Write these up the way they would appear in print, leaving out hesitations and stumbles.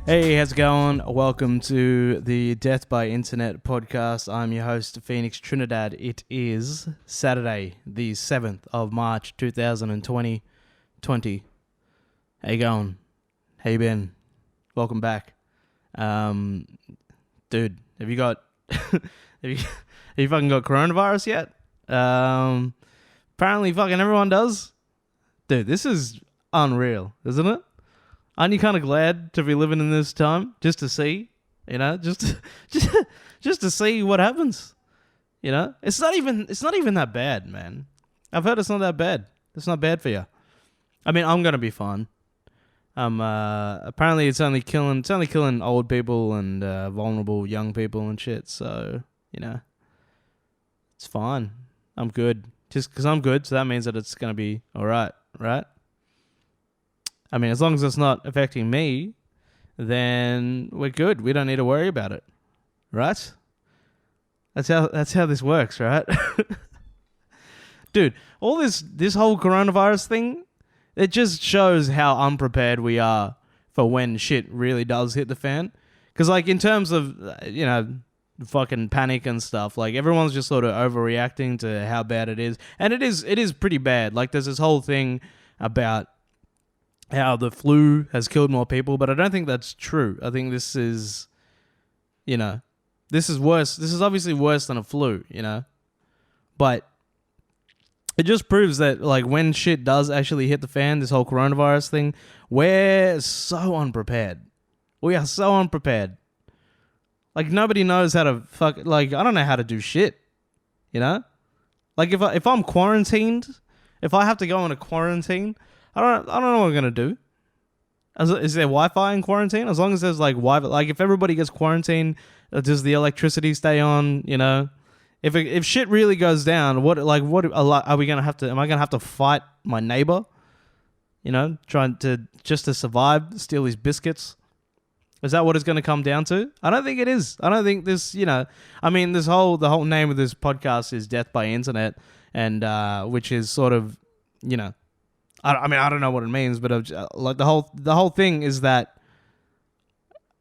Hey, how's it going? Welcome to the Death by Internet podcast. I'm your host, Phoenix Trinidad. It is Saturday, the 7th of March, 2020. How you going? How you been? Welcome back. Dude, have you got... have you fucking got coronavirus yet? Apparently fucking everyone does. Dude, this is unreal, isn't it? Aren't you kind of glad to be living in this time just to see, just to see what happens, It's not even that bad, man. I've heard it's not that bad. It's not bad for you. I mean, I'm gonna be fine. Apparently it's only killing old people and vulnerable young people and shit. So it's fine. I'm good. Just because I'm good, so that means that it's gonna be all right, right? I mean, as long as it's not affecting me, then we're good. We don't need to worry about it, right? That's how this works, right? Dude, all this whole coronavirus thing, it just shows how unprepared we are for when shit really does hit the fan. Because, like, in terms of, fucking panic and stuff, like, everyone's just sort of overreacting to how bad it is. And it is pretty bad. Like, there's this whole thing about how the flu has killed more people, but I don't think that's true. I think this is, this is worse. This is obviously worse than a flu, But it just proves that, like, when shit does actually hit the fan, this whole coronavirus thing, we're so unprepared. We are so unprepared. Like, nobody knows how to I don't know how to do shit, Like, if I'm quarantined, if I have to go into quarantine, I don't know what I'm gonna do. Is there Wi-Fi in quarantine? As long as there's like Wi-Fi, like if everybody gets quarantined, does the electricity stay on? If shit really goes down, what are we gonna have to? Am I gonna have to fight my neighbor? Trying to just to survive, steal his biscuits. Is that what it's gonna come down to? I don't think it is. I don't think this. I mean, the whole name of this podcast is Death by Internet, and which is sort of, I mean, I don't know what it means, but like the whole thing is that,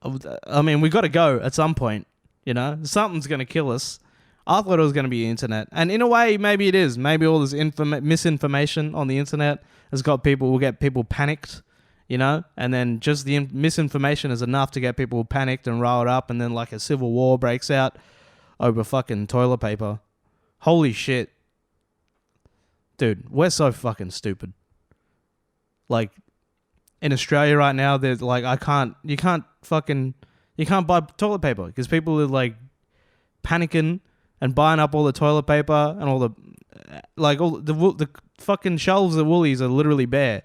I mean, we got to go at some point, Something's going to kill us. I thought it was going to be internet. And in a way, maybe it is. Maybe all this misinformation on the internet will get people panicked, And then just the misinformation is enough to get people panicked and riled up, and then like a civil war breaks out over fucking toilet paper. Holy shit. Dude, we're so fucking stupid. Like, in Australia right now, there's like, you can't buy toilet paper because people are like panicking and buying up all the toilet paper and all the fucking shelves at Woolies are literally bare.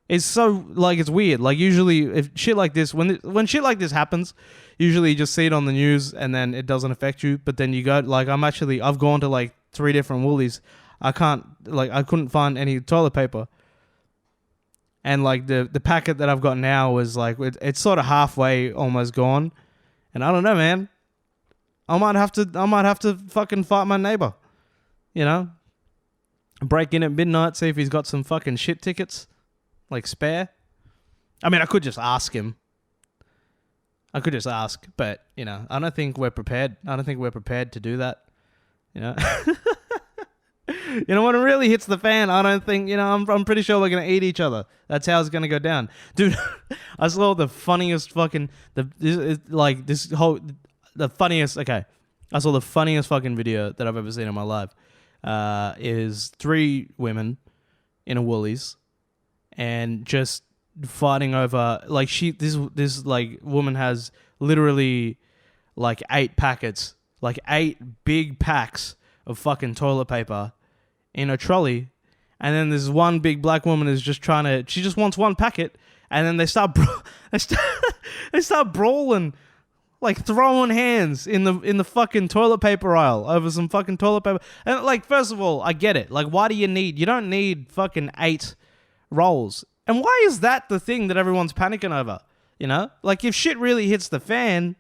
It's so, like, it's weird. Like, usually if shit like this, when shit like this happens, usually you just see it on the news and then it doesn't affect you. But then you go, like, I've gone to like 3 different Woolies. I couldn't find any toilet paper. And like the packet that I've got now was like, it's sort of halfway almost gone. And I don't know, man. I might have to fucking fight my neighbor. Break in at midnight, see if he's got some fucking shit tickets, like spare. I mean, I could just ask him. But, I don't think we're prepared. I don't think we're prepared to do that. When it really hits the fan, I don't think, I'm pretty sure we're going to eat each other. That's how it's going to go down. Dude, I saw the funniest fucking, I saw the funniest fucking video that I've ever seen in my life. Is 3 women in a Woolies and just fighting over, like, this like woman has literally like 8 packets, like 8 big packs of fucking toilet paper in a trolley, and then there's one big black woman is just she just wants one packet, and then they start brawling, like throwing hands in the fucking toilet paper aisle over some fucking toilet paper. And like, first of all, I get it. Like, why do you don't need fucking 8 rolls. And why is that the thing that everyone's panicking over? Like, if shit really hits the fan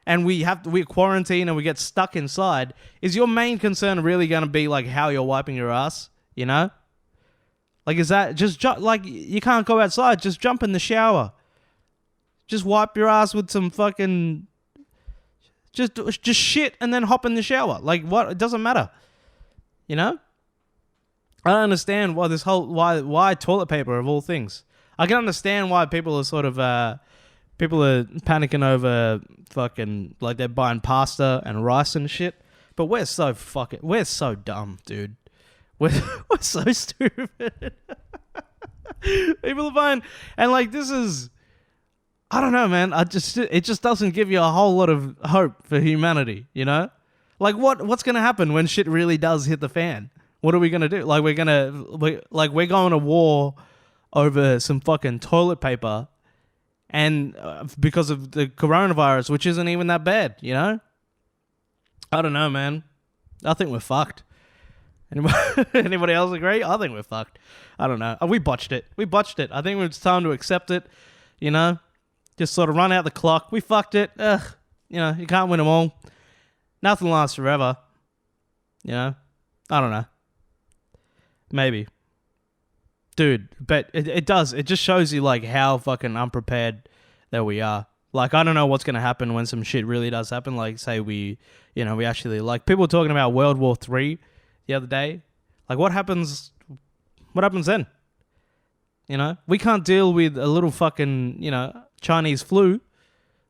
and we're quarantined and we get stuck inside, is your main concern really going to be like how you're wiping your ass? Like, is that just like, you can't go outside, just jump in the shower. Just wipe your ass with some fucking... Just shit and then hop in the shower. Like, what? It doesn't matter. You know? I don't understand why why toilet paper of all things. I can understand why people are sort of... people are panicking over fucking... Like, they're buying pasta and rice and shit. But we're so dumb, dude. We're so stupid. People are buying... And, like, this is... I don't know, man. It just doesn't give you a whole lot of hope for humanity, you know? Like, what's going to happen when shit really does hit the fan? What are we going to do? Like, we're going to war over some fucking toilet paper and because of the coronavirus, which isn't even that bad, you know? I don't know, man. I think we're fucked. Anybody else agree? I think we're fucked. I don't know. We botched it. I think it's time to accept it, you know? Just sort of run out the clock. We fucked it. Ugh. You know, you can't win them all. Nothing lasts forever. You know? I don't know. Maybe. Dude, but it does. It just shows you, like, how fucking unprepared that we are. Like, I don't know what's going to happen when some shit really does happen. Like, say we actually, like, people were talking about World War III the other day. Like, what happens then? You know? We can't deal with a little fucking, you know, Chinese flu.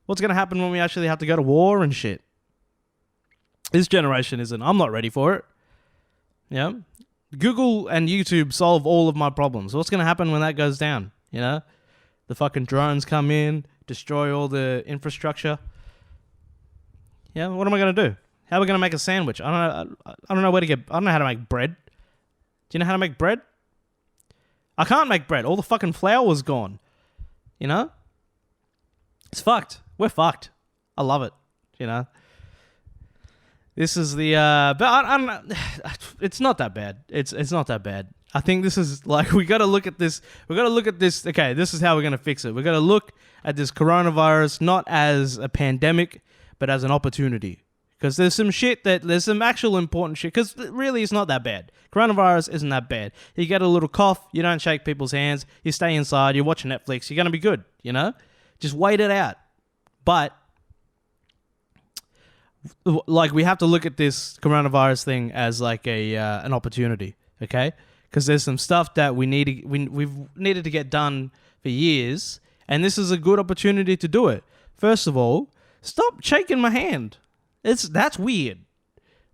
What's going to happen when we actually have to go to war and shit? This generation isn't. I'm not ready for it. Yeah? Google and YouTube solve all of my problems. What's going to happen when that goes down? You know? The fucking drones come in, destroy all the infrastructure. Yeah, what am I going to do? How are we going to make a sandwich? I don't know how to make bread. Do you know how to make bread? I can't make bread. All the fucking flour was gone. You know? It's fucked. We're fucked. I love it. You know? This is the... it's not that bad. It's not that bad. I think this is like... We got to look at this. Okay, this is how we're going to fix it. We're going to look at this coronavirus not as a pandemic, but as an opportunity. Because there's some actual important shit. Because really, it's not that bad. Coronavirus isn't that bad. You get a little cough, you don't shake people's hands, you stay inside, you watch Netflix, you're going to be good, you know? Just wait it out. But, like, we have to look at this coronavirus thing as, like, an opportunity, okay? Because there's some stuff that we've needed to get done for years, and this is a good opportunity to do it. First of all, stop shaking my hand. That's weird.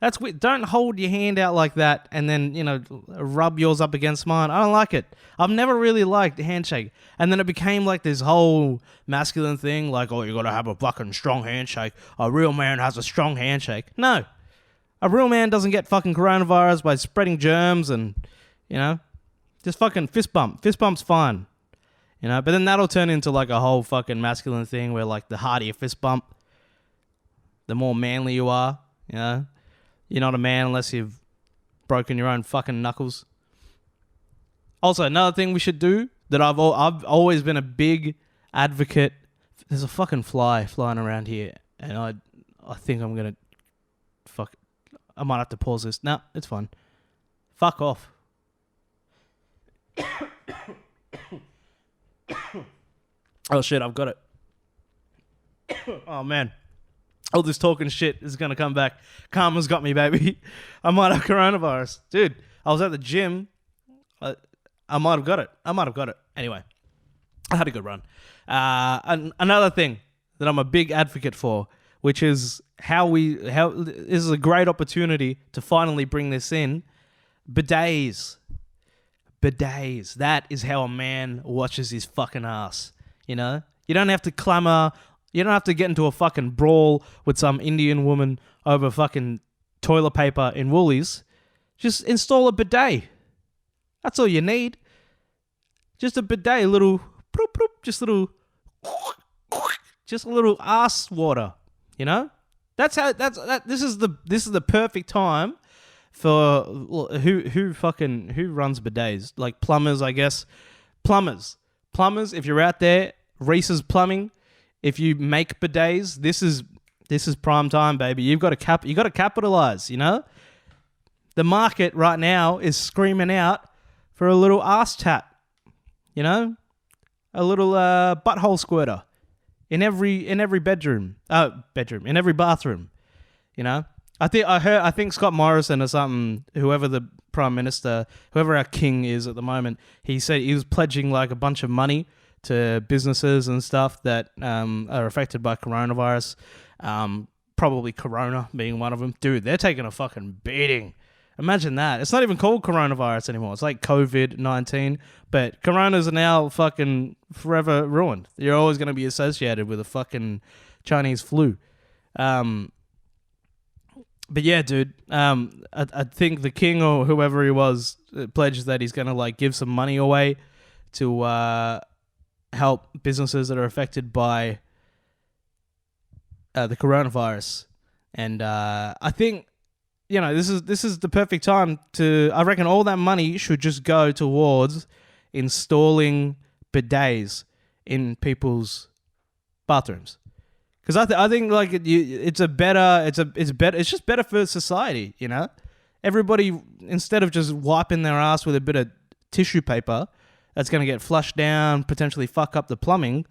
That's weird. Don't hold your hand out like that and then, you know, rub yours up against mine. I don't like it. I've never really liked the handshake. And then it became like this whole masculine thing, like, oh, you gotta have a fucking strong handshake. A real man has a strong handshake. No. A real man doesn't get fucking coronavirus by spreading germs and, you know, just fucking fist bump. Fist bump's fine. You know, but then that'll turn into like a whole fucking masculine thing where, like, the harder your fist bump, the more manly you are, you know? You're not a man unless you've broken your own fucking knuckles. Also, another thing we should do that I've always been a big advocate. There's a fucking fly flying around here, and I think I'm gonna I might have to pause this. No, it's fine. Fuck off. Oh shit, I've got it. Oh man. All this talking shit is going to come back. Karma's got me, baby. I might have coronavirus. Dude, I was at the gym. I might have got it. Anyway, I had a good run. Another thing that I'm a big advocate for, which is how this is a great opportunity to finally bring this in. Bidets. That is how a man washes his fucking ass. You know? You don't have to clamor. You don't have to get into a fucking brawl with some Indian woman over fucking toilet paper in Woolies. Just install a bidet. That's all you need. Just a bidet, a little, just a little ass water. You know, this is the perfect time for who runs bidets, like plumbers, I guess. Plumbers. If you're out there, Reese's Plumbing. If you make bidets, this is prime time, baby. You got to capitalize, you know? The market right now is screaming out for a little ass tap, you know? A little butthole squirter. in every bedroom, in every bathroom. You know, I think Scott Morrison or something, whoever the prime minister, whoever our king is at the moment, he said he was pledging like a bunch of money to businesses and stuff that are affected by coronavirus. Probably Corona being one of them. Dude, they're taking a fucking beating. Imagine that. It's not even called coronavirus anymore. It's like COVID-19. But coronas are now fucking forever ruined. You're always going to be associated with a fucking Chinese flu. But yeah, dude, I think the king or whoever he was pledged that he's going to like give some money away to help businesses that are affected by the coronavirus. And I think, you know, this is the perfect time to, I reckon all that money should just go towards installing bidets in people's bathrooms. Because I think like it's just better for society, you know? Everybody, instead of just wiping their ass with a bit of tissue paper that's going to get flushed down, potentially fuck up the plumbing,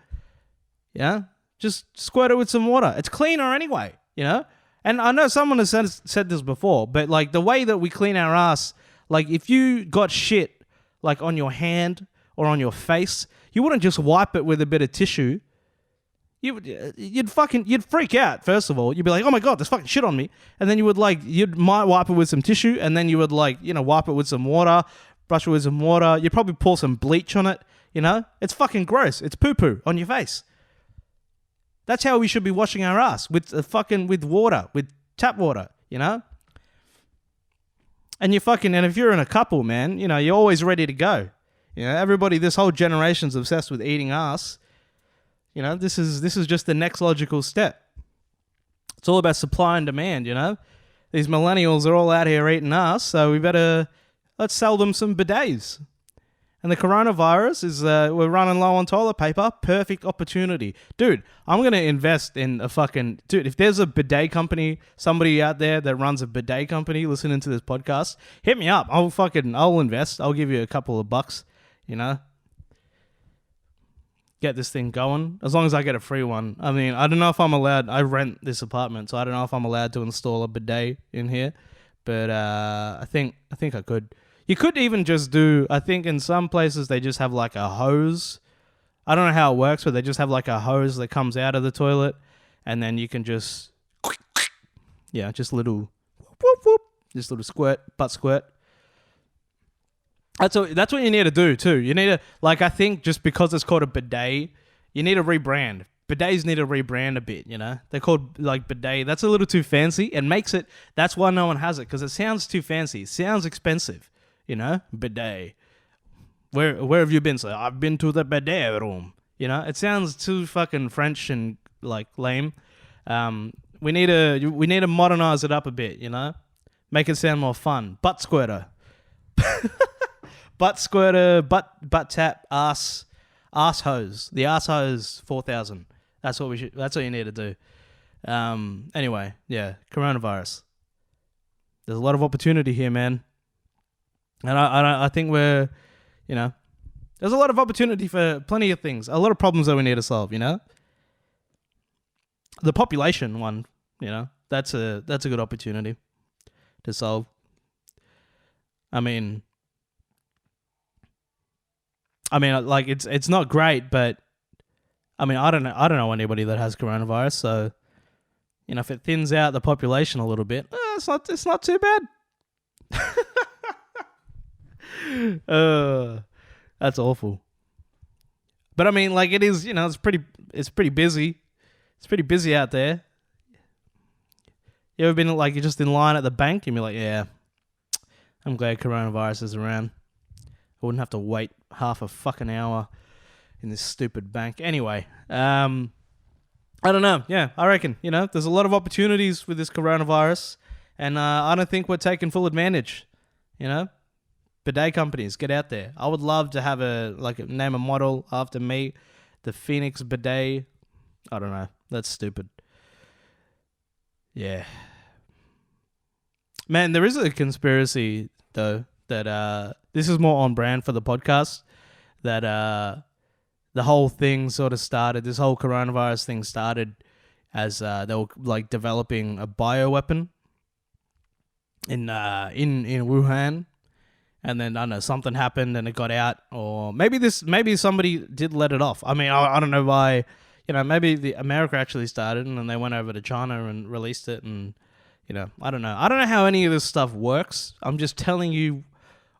yeah? Just squirt it with some water. It's cleaner anyway, you know? And I know someone has said this before, but like the way that we clean our ass, like if you got shit like on your hand or on your face, you wouldn't just wipe it with a bit of tissue. You'd freak out, first of all. You'd be like, oh my God, there's fucking shit on me. And then you'd might wipe it with some tissue, and then you would like, you know, wipe it with some water, brush it with some water. You'd probably pour some bleach on it, you know? It's fucking gross. It's poo-poo on your face. That's how we should be washing our ass, with water, with tap water, you know? And if you're in a couple, man, you know, you're always ready to go. You know, everybody, this whole generation's obsessed with eating ass. You know, this is just the next logical step. It's all about supply and demand, you know? These millennials are all out here eating ass, so let's sell them some bidets. And the coronavirus is, we're running low on toilet paper. Perfect opportunity. Dude, I'm going to invest in dude, if there's a bidet company, somebody out there that runs a bidet company listening to this podcast, hit me up. I'll invest. I'll give you a couple of bucks, you know? Get this thing going, as long as I get a free one. I mean, I don't know if I'm allowed. I rent this apartment, so I don't know if I'm allowed to install a bidet in here, but I think I could. You could even just do, I think in some places they just have like a hose. I don't know how it works, but they just have like a hose that comes out of the toilet, and then you can just, yeah, just little, whoop, whoop, just little squirt, butt squirt. That's what you need to do too. You need to, like, I think just because it's called a bidet, you need to rebrand. Bidets need to rebrand a bit, you know? They're called, like, bidet. That's a little too fancy. It makes it, that's why no one has it, because it sounds too fancy. It sounds expensive, you know? Bidet. Where have you been? So I've been to the bidet room. You know? It sounds too fucking French and, like, lame. We need to modernize it up a bit, you know? Make it sound more fun. Butt squirter. Butt squirter, butt tap, ass hose. The ass hose 4000. That's what you need to do. Anyway, yeah, coronavirus. There's a lot of opportunity here, man. And I think we're, you know, there's a lot of opportunity for plenty of things. A lot of problems that we need to solve, you know? The population one, you know, that's a good opportunity to solve. I mean, like it's not great, but I mean, I don't know anybody that has coronavirus, so you know, if it thins out the population a little bit, it's not too bad. That's awful. But I mean, like it is, you know, it's pretty busy. It's pretty busy out there. You ever been like you're just in line at the bank and you're like, yeah, I'm glad coronavirus is around. I wouldn't have to wait half a fucking hour in this stupid bank. Anyway, I don't know. Yeah, I reckon, you know, there's a lot of opportunities with this coronavirus, and I don't think we're taking full advantage, you know? Bidet companies, get out there. I would love to have name a model after me, the Phoenix bidet. I don't know. That's stupid. Yeah. Man, there is a conspiracy, though, that this is more on brand for the podcast, that the whole thing sort of started. This whole coronavirus thing started as they were like developing a bioweapon in Wuhan, and then I don't know, something happened and it got out, or maybe somebody did let it off. I mean, I don't know why. Maybe the America actually started and then they went over to China and released it, and I don't know. I don't know how any of this stuff works. I'm just telling you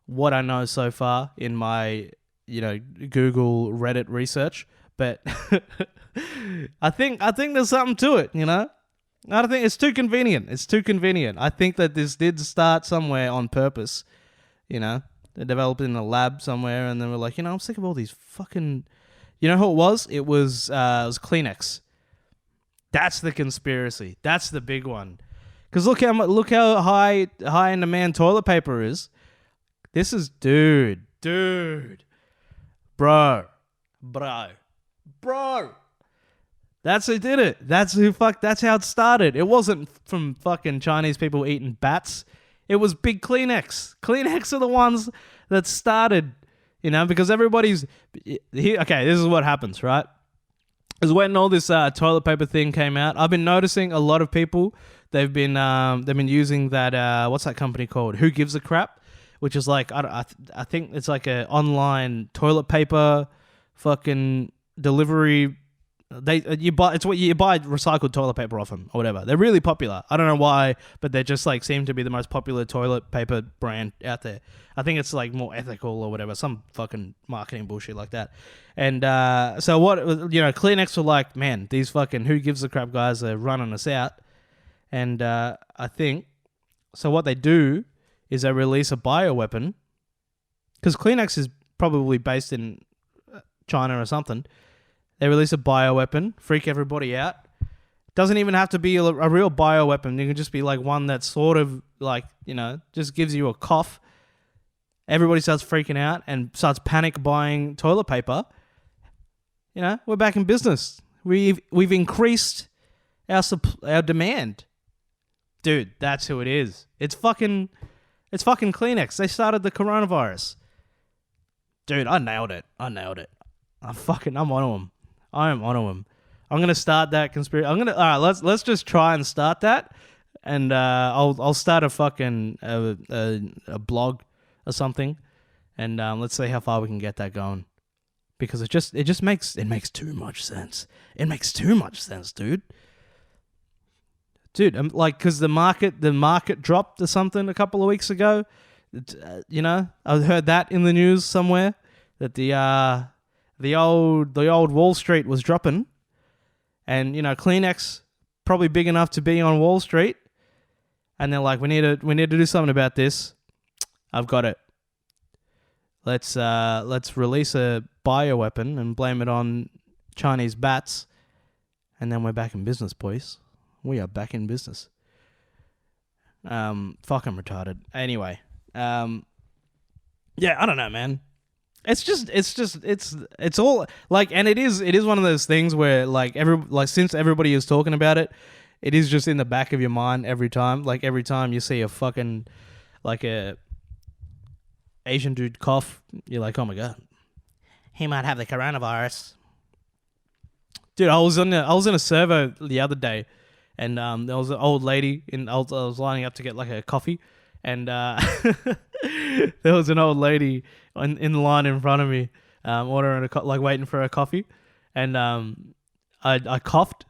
what I know so far in my Google Reddit research, but I think there's something to it. I don't think it's too convenient. I think that this did start somewhere on purpose. They developed it in a lab somewhere, and then we're like, I'm sick of all these fucking. You know who it was? It was Kleenex. That's the conspiracy. That's the big one. Because look how high in demand toilet paper is. This is dude, bro. That's who did it. That's how it started. It wasn't from fucking Chinese people eating bats. It was big Kleenex. Kleenex are the ones that started, because everybody's here. Okay, this is what happens, right? Is when all this toilet paper thing came out, I've been noticing a lot of people, they've been using that, what's that company called? Who Gives a Crap? Which is like, I think it's like a online toilet paper fucking delivery. You buy recycled toilet paper off them or whatever. They're really popular. I don't know why, but they just like seem to be the most popular toilet paper brand out there. I think it's like more ethical or whatever, some fucking marketing bullshit like that. And so what, Kleenex were like, man, these fucking Who Gives a Crap guys are running us out. And I think, so what they do is they release a bioweapon, because Kleenex is probably based in China or something. They release a bioweapon, freak everybody out. Doesn't even have to be a real bioweapon. It can just be like one that sort of like, just gives you a cough. Everybody starts freaking out and starts panic buying toilet paper. We're back in business. We've increased our demand. Dude, that's who it is. It's fucking Kleenex. They started the coronavirus. Dude, I nailed it. I'm onto them. I am onto them. I'm gonna start that conspiracy. All right. Let's just try and start that, and I'll start a fucking a blog or something, and let's see how far we can get that going, because it just makes too much sense. It makes too much sense, dude. Dude, like, because the market dropped or something a couple of weeks ago. I heard that in the news somewhere that the old Wall Street was dropping, and Kleenex probably big enough to be on Wall Street, and they're like, we need to do something about this. I've got it. Let's release a bioweapon and blame it on Chinese bats, and then we're back in business, boys. We are back in business. Fucking retarded. Anyway, yeah, I don't know, man. It's all like, and it is one of those things where since everybody is talking about it, it is just in the back of your mind every time. Like every time you see a fucking a Asian dude cough, you're like, oh my god, he might have the coronavirus. Dude, I was in a servo the other day, and there was an old lady I was lining up to get like a coffee, and there was an old lady in the line in front of me, ordering waiting for a coffee, and I coughed.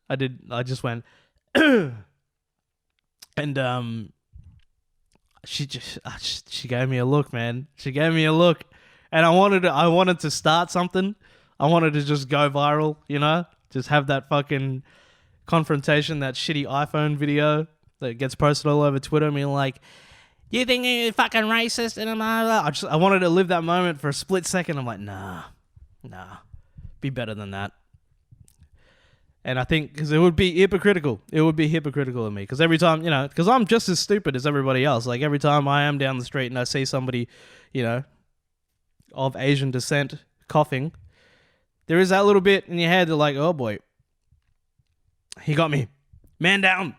I just went, and she gave me a look, man. She gave me a look, and I wanted to start something. I wanted to just go viral, just have that fucking confrontation, that shitty iPhone video that gets posted all over Twitter, being like, you think you're fucking racist? And I wanted to live that moment for a split second. I'm like, nah, be better than that. And I think, because it would be hypocritical. It would be hypocritical of me. Because every time, because I'm just as stupid as everybody else. Like every time I am down the street and I see somebody, of Asian descent coughing, there is that little bit in your head that like, oh boy, he got me. Man down.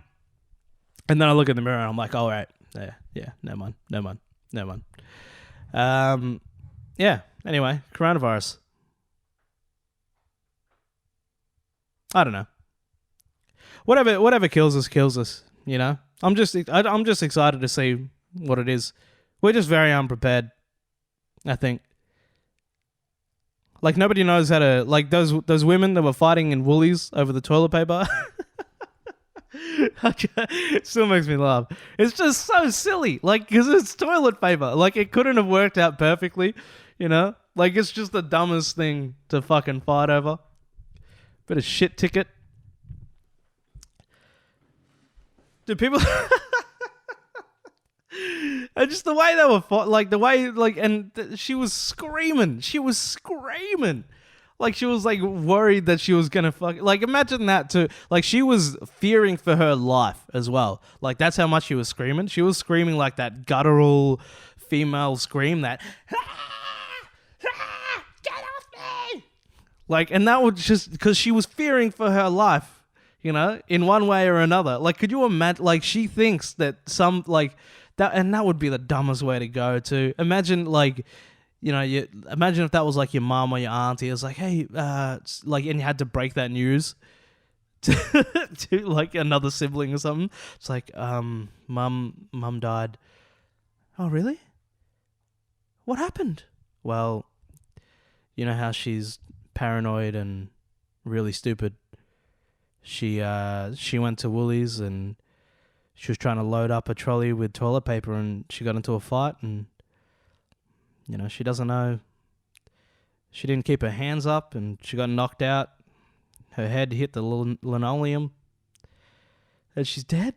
And then I look in the mirror and I'm like, all right. Yeah, never mind. Yeah, anyway, coronavirus. I don't know. Whatever kills us. You know. I'm just excited to see what it is. We're just very unprepared, I think. Like nobody knows how to, like those women that were fighting in Woolies over the toilet paper. It still makes me laugh. It's just so silly, like because it's toilet paper. Like it couldn't have worked out perfectly, you know. Like it's just the dumbest thing to fucking fight over. Bit of shit ticket. Do people? And just the way they were fought, like the way, like, and she was screaming. Like she was like worried that she was gonna fuck. Like imagine that too. Like she was fearing for her life as well. Like that's how much she was screaming. She was screaming like that guttural female scream that get off me. Like, and that would just because she was fearing for her life, you know, in one way or another. Like, could you imagine? Like she thinks that some like that, and that would be the dumbest way to go. To imagine like. You know, imagine if that was like your mom or your auntie. It's like, hey, like, and you had to break that news to like another sibling or something. It's like, mum died. Oh, really? What happened? Well, you know how she's paranoid and really stupid. She went to Woolies and she was trying to load up a trolley with toilet paper and she got into a fight and. You know, she doesn't know. She didn't keep her hands up and she got knocked out. Her head hit the linoleum. And she's dead.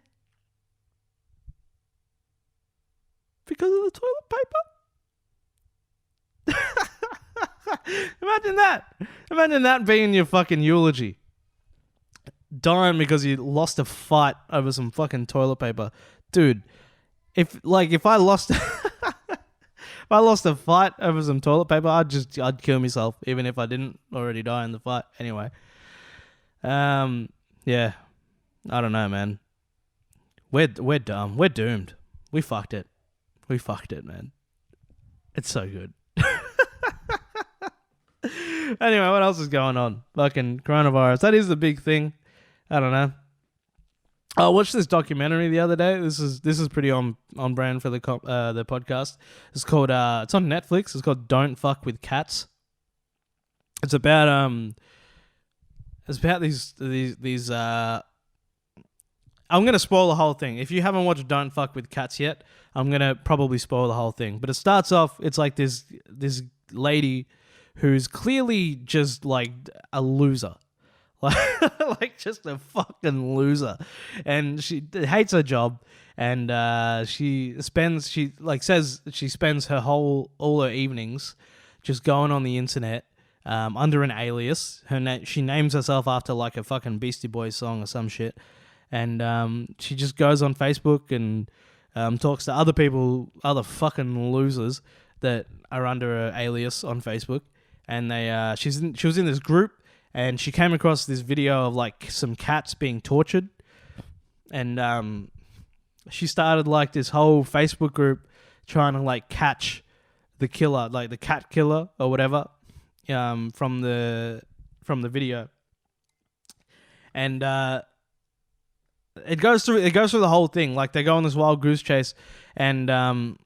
Because of the toilet paper. Imagine that. Imagine that being your fucking eulogy. Dying because you lost a fight over some fucking toilet paper. Dude, if I lost... If I lost a fight over some toilet paper, I'd kill myself, even if I didn't already die in the fight. Anyway, yeah, I don't know, man. We're dumb. We're doomed. We fucked it, man. It's so good. Anyway, what else is going on? Fucking coronavirus. That is the big thing. I don't know. I watched this documentary the other day. This is pretty on brand for the podcast. It's called it's on Netflix. It's called Don't Fuck with Cats. It's about these I'm gonna spoil the whole thing. If you haven't watched Don't Fuck with Cats yet, I'm gonna probably spoil the whole thing. But it starts off. It's like this lady who's clearly just like a loser. Like just a fucking loser, and she hates her job, and she spends all her evenings just going on the internet under an alias. She names herself after like a fucking Beastie Boys song or some shit, and she just goes on Facebook and talks to other people, other fucking losers that are under her alias on Facebook, and she was in this group. And she came across this video of like some cats being tortured, and she started like this whole Facebook group trying to like catch the killer, like the cat killer or whatever, from the video. And it goes through the whole thing. Like they go on this wild goose chase, and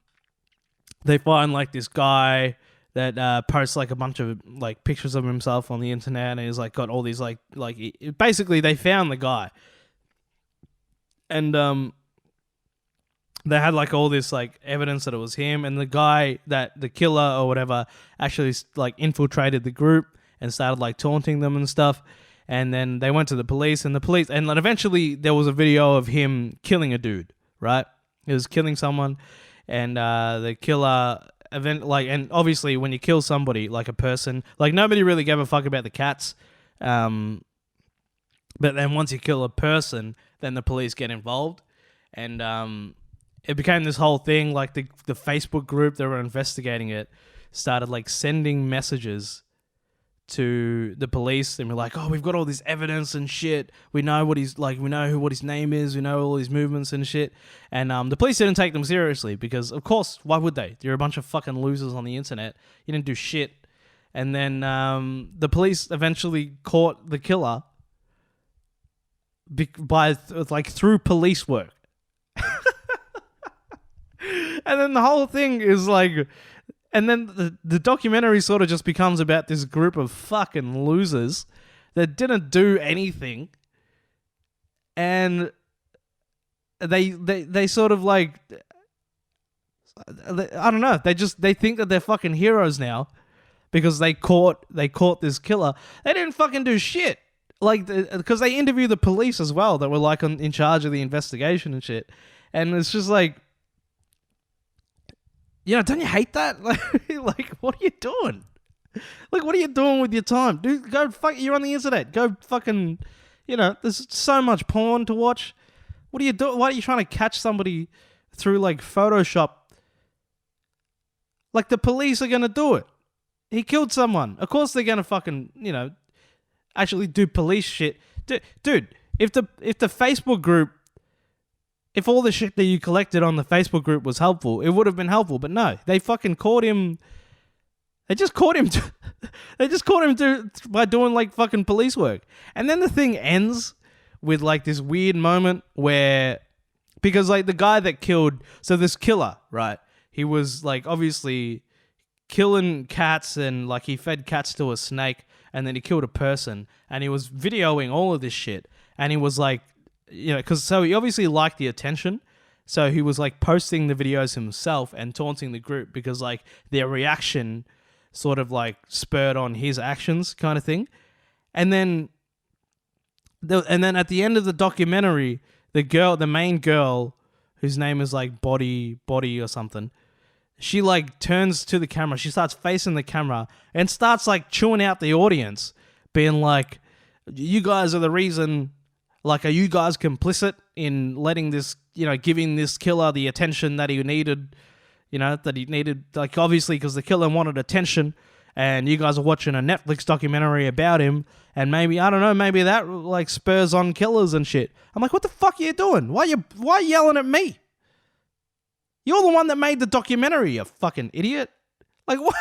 they find like this guy that posts like a bunch of like pictures of himself on the internet, and he's like got all these like basically they found the guy, and they had like all this like evidence that it was him, and the guy that the killer or whatever actually like infiltrated the group and started like taunting them and stuff, and then they went to the police, and then eventually there was a video of him killing a dude, right? He was killing someone, and the killer. And obviously when you kill somebody, like a person, like nobody really gave a fuck about the cats, but then once you kill a person, then the police get involved, and it became this whole thing. Like the Facebook group that were investigating it started like sending messages to the police, and we're like, oh, we've got all this evidence and shit. We know what he's like. We know what his name is. We know all his movements and shit. And the police didn't take them seriously because, of course, why would they? You're a bunch of fucking losers on the internet. You didn't do shit. And then the police eventually caught the killer, through police work. And then the whole thing is like, and then the documentary sort of just becomes about this group of fucking losers that didn't do anything, and they sort of like, I don't know, they think that they're fucking heroes now because they caught this killer. They didn't fucking do shit. Like, because they interview the police as well that were like in charge of the investigation and shit, and it's just like, don't you hate that? Like, what are you doing? Like, what are you doing with your time? Dude, go fuck, you're on the internet. Go fucking, there's so much porn to watch. What are you doing? Why are you trying to catch somebody through, like, Photoshop? Like, the police are going to do it. He killed someone. Of course they're going to fucking, actually do police shit. Dude, if the Facebook group, if all the shit that you collected on the Facebook group was helpful, it would have been helpful. But no, they fucking caught him. They just caught him. By doing like fucking police work. And then the thing ends with like this weird moment where, because like the guy that killed, so this killer, right? He was like obviously killing cats, and like he fed cats to a snake, and then he killed a person, and he was videoing all of this shit, and he was like, because so he obviously liked the attention, so he was like posting the videos himself and taunting the group because like their reaction sort of like spurred on his actions, kind of thing. And then at the end of the documentary, the main girl, whose name is like Body or something, she like turns to the camera, she starts facing the camera and starts like chewing out the audience, being like, you guys are the reason. Like, are you guys complicit in letting this, giving this killer the attention that he needed, like, obviously, because the killer wanted attention, and you guys are watching a Netflix documentary about him, and maybe, I don't know, maybe that, like, spurs on killers and shit. I'm like, what the fuck are you doing? Why are you yelling at me? You're the one that made the documentary, you fucking idiot. Like, what?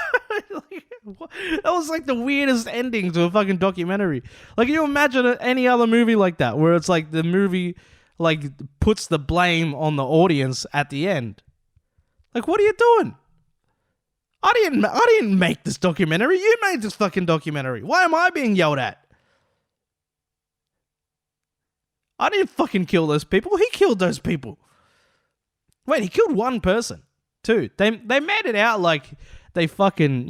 That was like the weirdest ending to a fucking documentary. Like, can you imagine any other movie like that, where it's like the movie like puts the blame on the audience at the end? Like, what are you doing? I didn't make this documentary. You made this fucking documentary. Why am I being yelled at? I didn't fucking kill those people. He killed those people. Wait, he killed one person too. They made it out like they fucking,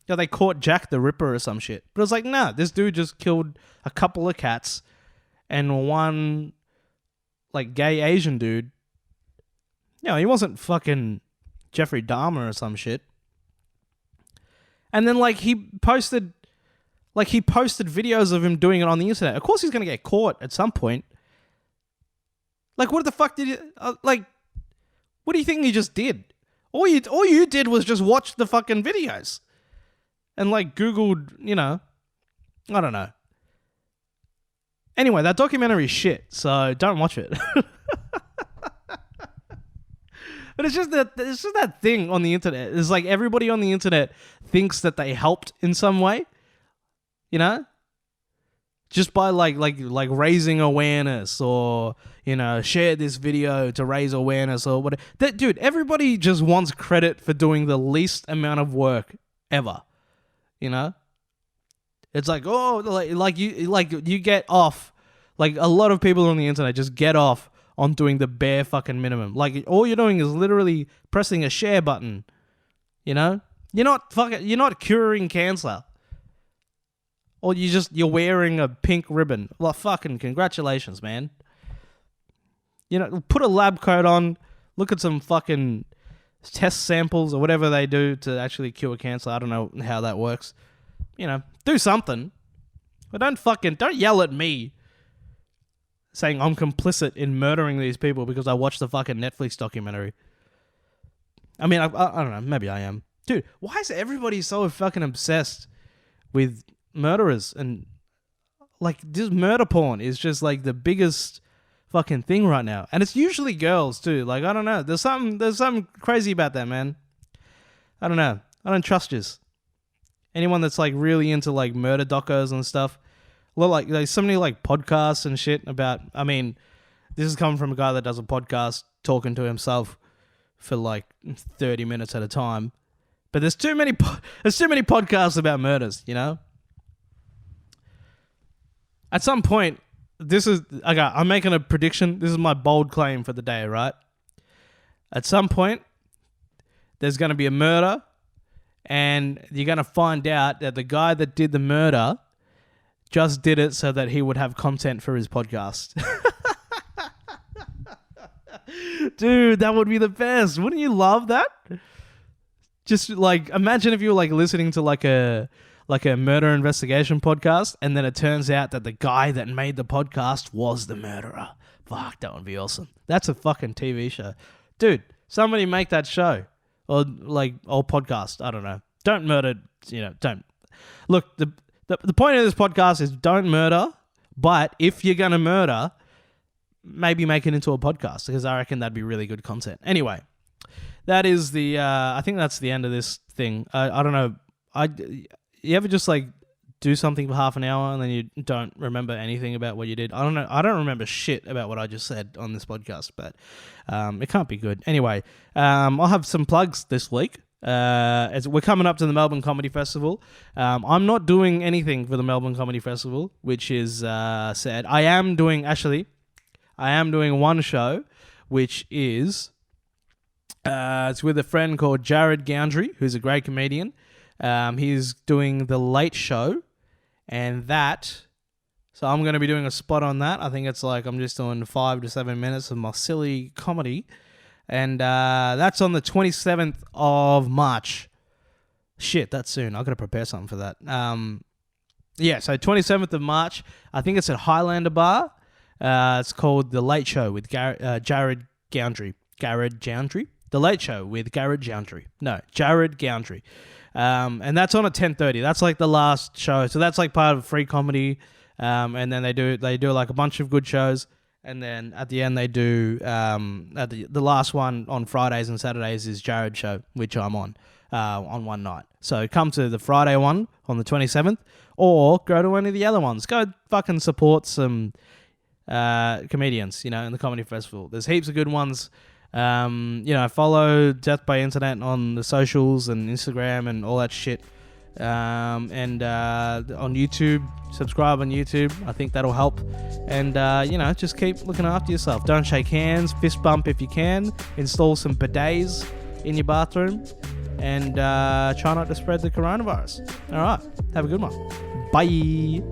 they caught Jack the Ripper or some shit. But it was like, nah, this dude just killed a couple of cats and one, like, gay Asian dude. He wasn't fucking Jeffrey Dahmer or some shit. And then, like, he posted videos of him doing it on the internet. Of course he's going to get caught at some point. Like, what the fuck did you... what do you think he just did? All you did was just watch the fucking videos. And, like, Googled, I don't know. Anyway, that documentary is shit, so don't watch it. But it's just that thing on the internet. It's like everybody on the internet thinks that they helped in some way, just by like raising awareness, or share this video to raise awareness or whatever. Dude, everybody just wants credit for doing the least amount of work ever. It's like, oh, like you get off. Like, a lot of people on the internet just get off on doing the bare fucking minimum. Like, all you're doing is literally pressing a share button. You're not curing cancer. Or you're wearing a pink ribbon. Well, fucking congratulations, man. Put a lab coat on, look at some fucking test samples or whatever they do to actually cure cancer. I don't know how that works. Do something. But don't yell at me saying I'm complicit in murdering these people because I watched the fucking Netflix documentary. I mean, I don't know. Maybe I am. Dude, why is everybody so fucking obsessed with murderers? And, like, this murder porn is just, like, the biggest fucking thing right now. And it's usually girls, too. Like, I don't know. There's something crazy about that, man. I don't know. I don't trust yous. Anyone that's, like, really into, like, murder docos and stuff, Well, like there's so many like podcasts and shit about. I mean, this is coming from a guy that does a podcast talking to himself for like 30 minutes at a time. But there's too many podcasts about murders, you know? At some point, I'm making a prediction. This is my bold claim for the day, right? At some point, there's going to be a murder, and you're going to find out that the guy that did the murder just did it so that he would have content for his podcast. Dude, that would be the best. Wouldn't you love that? Just like imagine if you were like listening to like a murder investigation podcast, and then it turns out that the guy that made the podcast was the murderer. Fuck, that would be awesome. That's a fucking TV show. Dude, somebody make that show. Or podcast. I don't know. Don't murder, don't. Look, the point of this podcast is don't murder, but if you're going to murder, maybe make it into a podcast, because I reckon that'd be really good content. Anyway, that is I think that's the end of this thing. I don't know. You ever just like do something for half an hour and then you don't remember anything about what you did? I don't know. I don't remember shit about what I just said on this podcast, but it can't be good. Anyway, I'll have some plugs this week. As we're coming up to the Melbourne Comedy Festival. I'm not doing anything for the Melbourne Comedy Festival, which is sad. I am doing one show, which is it's with a friend called Jared Goundry, who's a great comedian. He's doing The Late Show, and so I'm going to be doing a spot on that. I think it's like I'm just doing 5 to 7 minutes of my silly comedy, and that's on the 27th of March. Shit, that's soon. I've got to prepare something for that. So 27th of March. I think it's at Highlander Bar. It's called The Late Show with Jared Goundry. Jared Goundry? The Late Show with Jared Goundry. No, Jared Goundry. And that's on at 10:30. That's like the last show. So that's like part of free comedy. And then they do like a bunch of good shows. And then at the end they do the last one on Fridays and Saturdays is Jared's show, which I'm on one night. So come to the Friday one on the 27th, or go to any of the other ones. Go fucking support some comedians, in the comedy festival. There's heaps of good ones. Follow Death by Internet on the socials and Instagram and all that shit. And on YouTube, subscribe on YouTube. I think that'll help. And, just keep looking after yourself. Don't shake hands, fist bump if you can. Install some bidets in your bathroom. And try not to spread the coronavirus. All right. Have a good one. Bye.